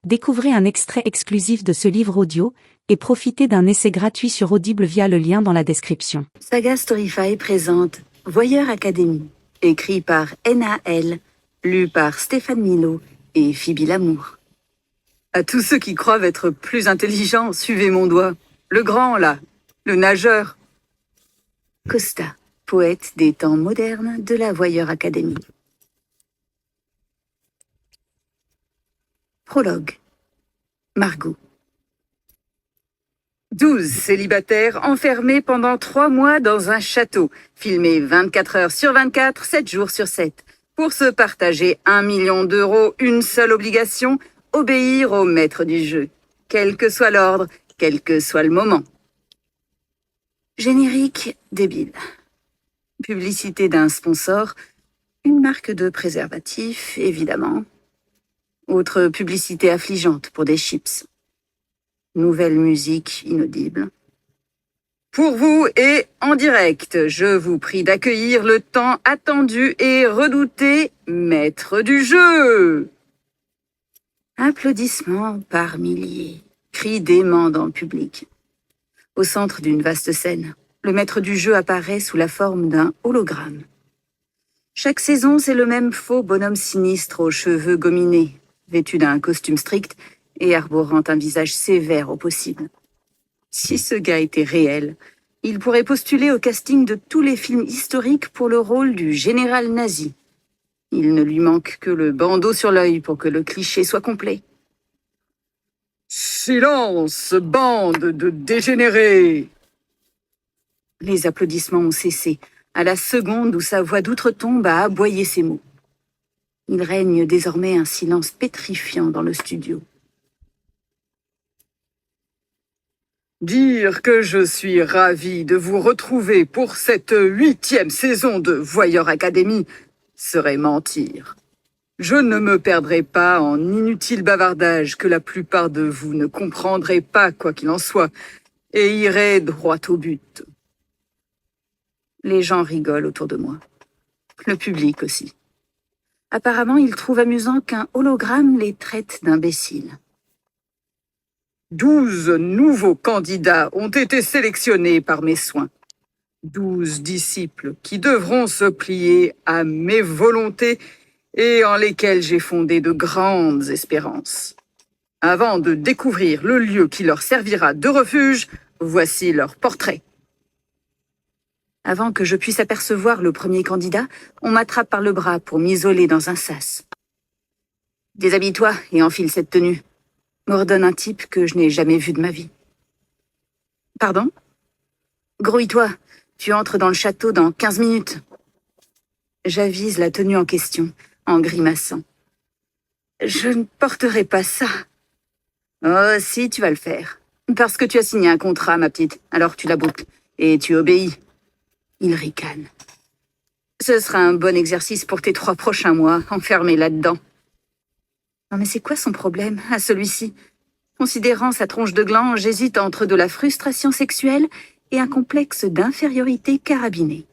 Découvrez un extrait exclusif de ce livre audio et profitez d'un essai gratuit sur Audible via le lien dans la description. Saga Storyfy présente Voyeur Academy, écrit par N.A.L., lu par Stéphane Milo et Phoebe Lamour. À tous ceux qui croient être plus intelligents, suivez mon doigt. Le grand, là, le nageur. Costa, poète des temps modernes de la Voyeur Academy. Prologue. Margot. 12 célibataires enfermés pendant 3 mois dans un château, filmés 24 heures sur 24, 7 jours sur 7, pour se partager 1 million d'euros, une seule obligation, obéir au maître du jeu, quel que soit l'ordre, quel que soit le moment. Générique débile. Publicité d'un sponsor, une marque de préservatif, évidemment. Autre publicité affligeante pour des chips. Nouvelle musique inaudible. Pour vous et en direct, je vous prie d'accueillir le tant attendu et redouté maître du jeu. Applaudissements par milliers, cris d'aimants dans le public. Au centre d'une vaste scène, le maître du jeu apparaît sous la forme d'un hologramme. Chaque saison, c'est le même faux bonhomme sinistre aux cheveux gominés, vêtu d'un costume strict et arborant un visage sévère au possible. Si ce gars était réel, il pourrait postuler au casting de tous les films historiques pour le rôle du général nazi. Il ne lui manque que le bandeau sur l'œil pour que le cliché soit complet. Silence, bande de dégénérés! Les applaudissements ont cessé, à la seconde où sa voix d'outre-tombe a aboyé ces mots. Il règne désormais un silence pétrifiant dans le studio. Dire que je suis ravi de vous retrouver pour cette 8e saison de Voyeur Academy serait mentir. Je ne me perdrai pas en inutiles bavardages que la plupart de vous ne comprendrez pas quoi qu'il en soit, et irai droit au but. Les gens rigolent autour de moi. Le public aussi. Apparemment, ils trouvent amusant qu'un hologramme les traite d'imbéciles. 12 nouveaux candidats ont été sélectionnés par mes soins. 12 disciples qui devront se plier à mes volontés et en lesquels j'ai fondé de grandes espérances. Avant de découvrir le lieu qui leur servira de refuge, voici leur portrait. Avant que je puisse apercevoir le premier candidat, on m'attrape par le bras pour m'isoler dans un sas. « Déshabille-toi et enfile cette tenue », m'ordonne un type que je n'ai jamais vu de ma vie. « Pardon ? Grouille-toi, tu entres dans le château dans 15 minutes. » J'avise la tenue en question, en grimaçant. « Je ne porterai pas ça. »« Oh, si, tu vas le faire. Parce que tu as signé un contrat, ma petite, alors tu la boucles, et tu obéis. » Il ricane. Ce sera un bon exercice pour tes 3 prochains mois, enfermé là-dedans. Non mais c'est quoi son problème, à celui-ci? Considérant sa tronche de gland, j'hésite entre de la frustration sexuelle et un complexe d'infériorité carabiné.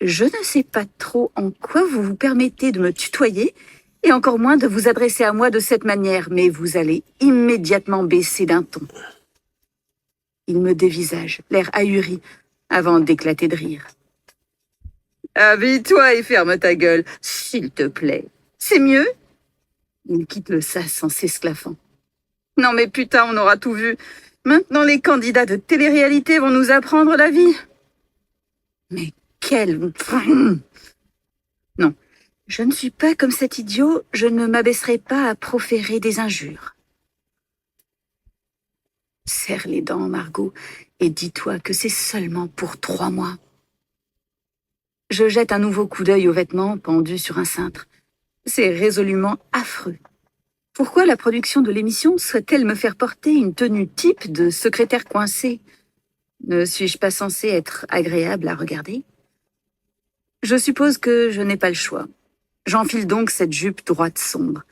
Je ne sais pas trop en quoi vous vous permettez de me tutoyer, et encore moins de vous adresser à moi de cette manière, mais vous allez immédiatement baisser d'un ton. Il me dévisage, l'air ahuri, avant d'éclater de rire. « Habille-toi et ferme ta gueule, s'il te plaît. C'est mieux ?» Il quitte le sas en s'esclaffant. « Non mais putain, on aura tout vu. Maintenant les candidats de télé-réalité vont nous apprendre la vie. » Mais quel... Non, je ne suis pas comme cet idiot, je ne m'abaisserai pas à proférer des injures. Serre les dents, Margot, et dis-toi que c'est seulement pour 3 mois. Je jette un nouveau coup d'œil aux vêtements pendus sur un cintre. C'est résolument affreux. Pourquoi la production de l'émission souhaite-t-elle me faire porter une tenue type de secrétaire coincée? Ne suis-je pas censée être agréable à regarder? Je suppose que je n'ai pas le choix. J'enfile donc cette jupe droite sombre.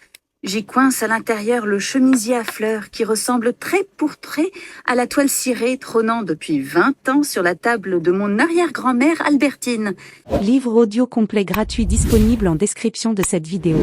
J'y coince à l'intérieur le chemisier à fleurs qui ressemble trait pour trait à la toile cirée trônant depuis 20 ans sur la table de mon arrière-grand-mère Albertine. Livre audio complet gratuit disponible en description de cette vidéo.